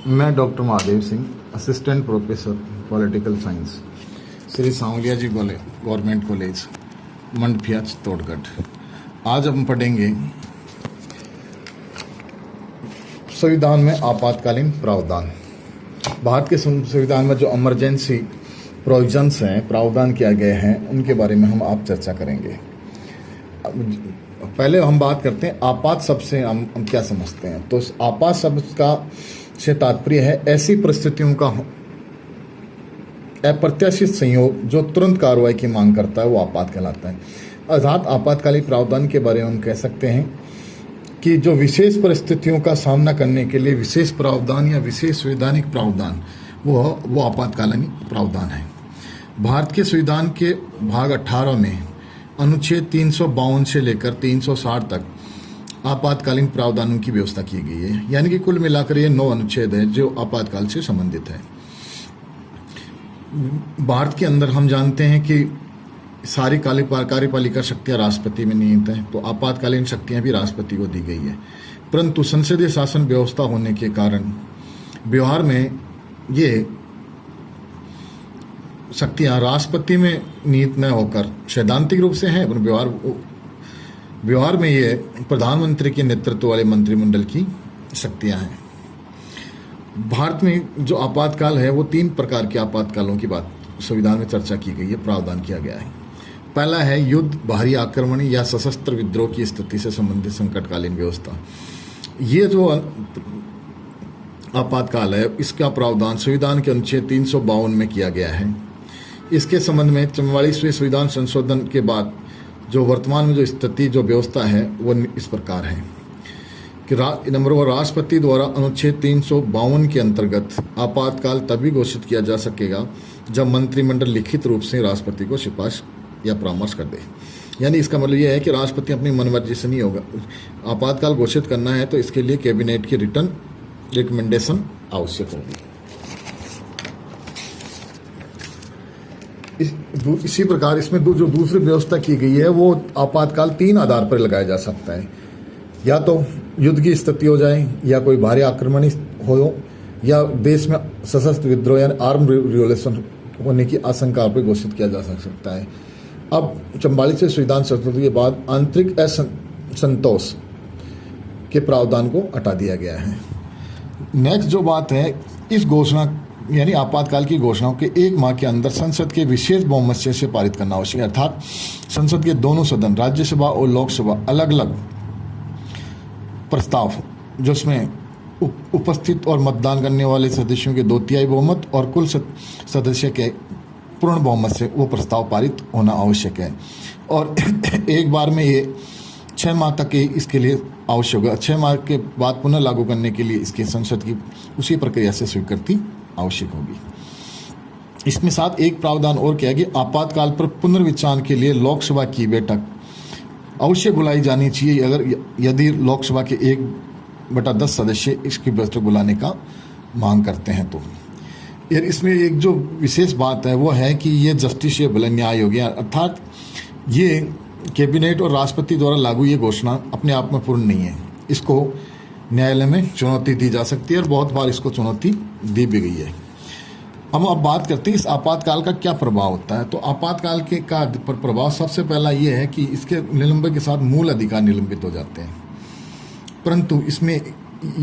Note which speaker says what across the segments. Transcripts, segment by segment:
Speaker 1: मैं doctor Mahadev Singh, assistant professor political science, Shri Sanwaliya ji government college, Mandphiya, Chittorgarh. आज हम पढ़ेंगे संविधान में आपातकालीन प्रावधान। भारत के संविधान में जो इमरजेंसी प्रोविजंस हैं, प्रावधान किया गए हैं, उनके बारे में हम आप चर्चा करेंगे। पहले हम बात करते हैं आपात शब्द से हम क्या समझते हैं। तो आपात शब्द का से तात्पर्य है ऐसी परिस्थितियों का अप्रत्याशित संयोग जो तुरंत कार्रवाई की मांग करता है, वो आपात कहलाता है। अर्थात आपातकालीन प्रावधान के बारे में हम कह सकते हैं कि जो विशेष परिस्थितियों का सामना करने के लिए विशेष प्रावधान या विशेष संवैधानिक प्रावधान वो आपातकालीन प्रावधान है। भारत के संविधान के भाग 18 में अनुच्छेद 352 से लेकर 360 तक आपातकालीन प्रावधानों की व्यवस्था की गई है। यानी कि कुल मिलाकर ये 9 अनुच्छेद है जो आपातकाल से संबंधित है। भारत के अंदर हम जानते हैं कि सारी कार्यपालिका शक्तियां राष्ट्रपति में निहित हैं, तो आपातकालीन शक्तियां भी राष्ट्रपति को दी गई है। परंतु संसदीय शासन व्यवस्था होने के कारण व्यवहार में ये शक्तियां राष्ट्रपति में निहित न होकर सैद्धांतिक रूप से हैं, व्यवहार में ये प्रधानमंत्री के नेतृत्व वाले मंत्रिमंडल की शक्तियां हैं। भारत में जो आपातकाल है वो 3 प्रकार के आपातकालों की बात संविधान में चर्चा की गई है, प्रावधान किया गया है। पहला है युद्ध, बाहरी आक्रमण या सशस्त्र विद्रोह की स्थिति से संबंधित संकटकालीन व्यवस्था। ये जो आपातकाल है, इसका प्रावधान संविधान के अनुच्छेद 352 में किया गया है। इसके संबंध में 44वें संविधान संशोधन के बाद जो वर्तमान में जो स्थिति जो व्यवस्था है वो इस प्रकार है कि नंबर 1, राष्ट्रपति द्वारा अनुच्छेद 352 के अंतर्गत आपातकाल तभी घोषित किया जा सकेगा जब मंत्रिमंडल लिखित रूप से राष्ट्रपति को सिफारिश या परामर्श कर दे। यानी इसका मतलब यह है कि राष्ट्रपति अपनी मनमर्जी से नहीं होगा। आपातकाल घोषित करना है तो इसके लिए कैबिनेट की रिटर्न रिकमेंडेशन आवश्यक होगी। इसी प्रकार इसमें जो दूसरी व्यवस्था की गई है वो आपातकाल 3 आधार पर लगाया जा सकता है। या तो युद्ध की स्थिति हो जाए, या कोई भारी आक्रमण हो, या देश में सशस्त्र विद्रोह या आर्म रिवॉल्यूशन होने की आशंका पर घोषित किया जा सकता है। अब 44वें संविधान संशोधन के बाद आंतरिक असंतोष के प्रावधान को हटा दिया गया है। नेक्स्ट जो बात है, इस घोषणा यानी आपातकाल की घोषणाओं के 1 माह के अंदर संसद के विशेष बहुमत से पारित करना आवश्यक है। अर्थात संसद के दोनों सदन, राज्यसभा और लोकसभा, अलग अलग प्रस्ताव जिसमें उपस्थित और मतदान करने वाले सदस्यों के 2/3 बहुमत और कुल सदस्य के पूर्ण बहुमत से वो प्रस्ताव पारित होना आवश्यक है। और एक बार में ये 6 माह तक इसके लिए आवश्यक है। 6 माह के बाद पुनः लागू करने के लिए इसके संसद की उसी प्रक्रिया से स्वीकृति आवश्यक होगी। इसमें साथ एक प्रावधान और किया कि आपातकाल पर पुनर्विचार के लिए लोकसभा की बैठक अवश्य बुलाई जानी चाहिए अगर यदि लोकसभा के 1/10 सदस्य इसकी बैठक बुलाने का मांग करते हैं तो। यार इसमें एक जो विशेष बात है वो है कि ये जस्टिसेबल न्याय हो गया। अर्थात ये कैबिनेट और राष्ट्रपति द्वारा लागू ये घोषणा अपने आप में पूर्ण नहीं है, इसको न्यायालय में चुनौती दी जा सकती है और बहुत बार इसको चुनौती दी भी गई है। हम अब बात करते हैं इस आपातकाल का क्या प्रभाव होता है। तो आपातकाल के का प्रभाव सबसे पहला ये है कि इसके निलंबन के साथ मूल अधिकार निलंबित हो जाते हैं। परंतु इसमें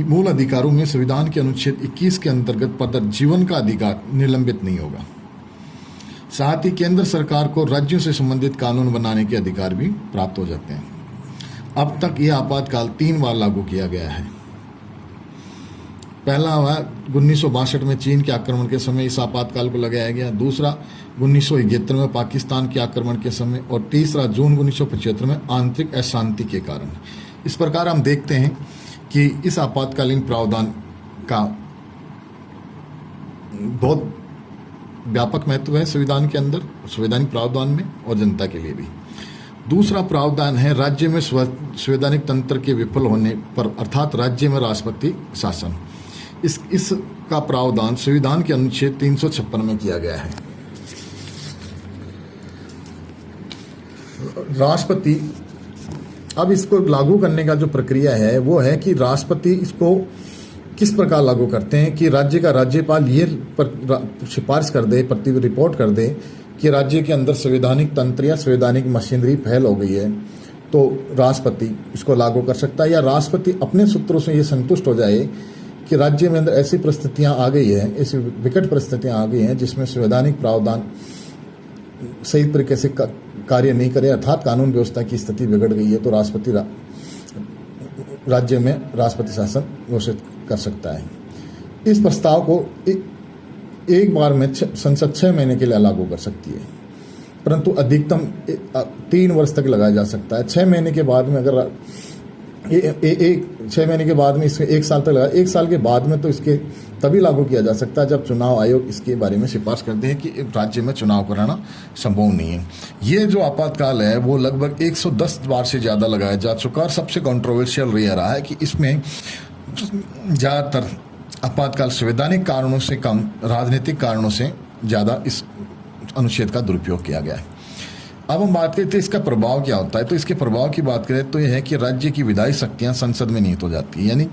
Speaker 1: मूल अधिकारों में संविधान के अनुच्छेद 21 के अंतर्गत प्रदत्त जीवन का अधिकार निलंबित नहीं होगा। साथ ही केंद्र सरकार को राज्यों से संबंधित कानून बनाने के अधिकार भी प्राप्त हो जाते हैं। अब तक यह आपातकाल 3 बार लागू किया गया है। पहला हुआ 1962 में चीन के आक्रमण के समय इस आपातकाल को लगाया गया। दूसरा 1971 में पाकिस्तान के आक्रमण के समय, और तीसरा जून 1975 में आंतरिक अशांति के कारण। इस प्रकार हम देखते हैं कि इस आपातकालीन प्रावधान का बहुत व्यापक महत्व है संविधान के अंदर, संवैधानिक प्रावधान में और जनता के लिए भी। दूसरा प्रावधान है राज्य में संवैधानिक तंत्र के विफल होने पर, अर्थात राज्य में राष्ट्रपति शासन। इसका प्रावधान संविधान के अनुच्छेद 356 में किया गया है। राष्ट्रपति अब इसको लागू करने का जो प्रक्रिया है वो है कि राष्ट्रपति इसको किस प्रकार लागू करते हैं कि राज्य का राज्यपाल ये सिफारिश कर दे, रिपोर्ट कर दे कि राज्य के अंदर संवैधानिक तंत्र या संवैधानिक मशीनरी फेल हो गई है, तो राष्ट्रपति इसको लागू कर सकता है, या राष्ट्रपति अपने सूत्रों से ये संतुष्ट हो जाए कि राज्य में अंदर ऐसी परिस्थितियां आ गई है, ऐसी विकट परिस्थितियां आ गई हैं जिसमें संवैधानिक प्रावधान सही तरीके से कार्य नहीं करे, अर्थात कानून व्यवस्था की स्थिति बिगड़ गई है, तो राष्ट्रपति राज्य में राष्ट्रपति शासन घोषित कर सकता है। इस प्रस्ताव को एक बार में संसद 6 महीने के लिए लागू कर सकती है, परंतु अधिकतम 3 वर्ष तक लगाया जा सकता है। 6 महीने के बाद में अगर 6 महीने के बाद में इसके 1 साल तक लगा, 1 साल के बाद में तो इसके तभी लागू किया जा सकता है जब चुनाव आयोग इसके बारे में सिफारिश करते हैं कि राज्य में चुनाव कराना संभव नहीं है। ये जो आपातकाल है वो लगभग 110 बार से ज़्यादा लगाया जा चुका और सबसे कंट्रोवर्शियल ये रहा है कि इसमें ज़्यादातर आपातकाल संवैधानिक कारणों से कम राजनीतिक कारणों से ज़्यादा इस अनुच्छेद का दुरुपयोग किया गया है। अब हम बात करते हैं इसका प्रभाव क्या होता है। तो इसके प्रभाव की बात करें तो यह है कि राज्य की विधायी शक्तियां संसद में निहित हो जाती है, यानी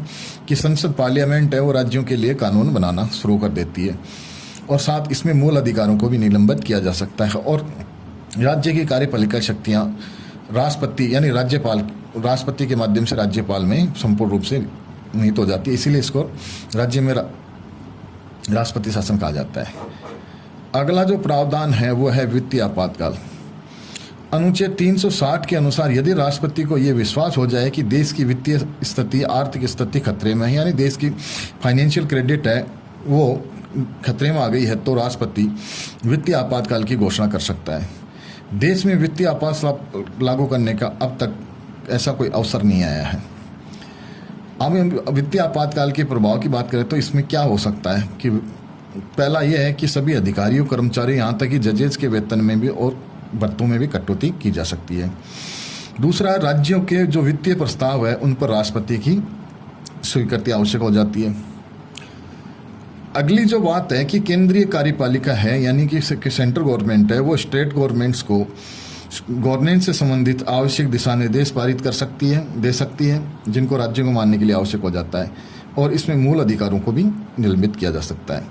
Speaker 1: कि संसद पार्लियामेंट है वो राज्यों के लिए कानून बनाना शुरू कर देती है और साथ इसमें मूल अधिकारों को भी निलंबित किया जा सकता है। और राज्य की कार्यपालिका शक्तियाँ राष्ट्रपति यानी राष्ट्रपति के माध्यम से राज्यपाल में संपूर्ण रूप से निहित हो जाती है, इसीलिए इसको राज्य में राष्ट्रपति शासन कहा जाता है। अगला जो प्रावधान है वो है वित्तीय आपातकाल। अनुच्छेद 360 के अनुसार यदि राष्ट्रपति को यह विश्वास हो जाए कि देश की वित्तीय स्थिति आर्थिक स्थिति खतरे में है, यानी देश की फाइनेंशियल क्रेडिट है वो खतरे में आ गई है, तो राष्ट्रपति वित्तीय आपातकाल की घोषणा कर सकता है। देश में वित्तीय आपात लागू करने का अब तक ऐसा कोई अवसर नहीं आया है। अब हम वित्तीय आपातकाल के प्रभाव की बात करें तो इसमें क्या हो सकता है कि पहला यह है कि सभी अधिकारियों कर्मचारी यहाँ तक कि जजेस के वेतन में भी और भत्तों में भी कटौती की जा सकती है। दूसरा, राज्यों के जो वित्तीय प्रस्ताव है उन पर राष्ट्रपति की स्वीकृति आवश्यक हो जाती है। अगली जो बात है कि केंद्रीय कार्यपालिका है यानी कि सेंट्रल गवर्नमेंट है वो स्टेट गवर्नमेंट्स को गवर्नेंस से संबंधित आवश्यक दिशा निर्देश पारित दे सकती है जिनको राज्यों को मानने के लिए आवश्यक हो जाता है, और इसमें मूल अधिकारों को भी निलंबित किया जा सकता है।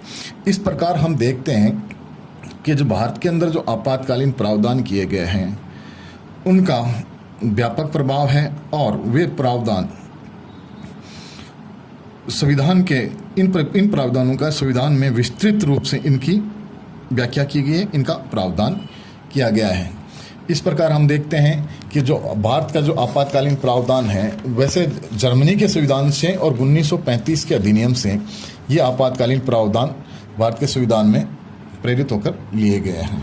Speaker 1: इस प्रकार हम देखते हैं कि जो भारत के अंदर जो आपातकालीन प्रावधान किए गए हैं उनका व्यापक प्रभाव है और वे प्रावधान संविधान के इन प्रावधानों का संविधान में विस्तृत रूप से इनकी व्याख्या की गई है, इनका प्रावधान किया गया है। इस प्रकार हम देखते हैं कि जो भारत का जो आपातकालीन प्रावधान है वैसे जर्मनी के संविधान से और 1935 के अधिनियम से ये आपातकालीन प्रावधान भारत के संविधान में प्रेरित होकर लिए गए हैं।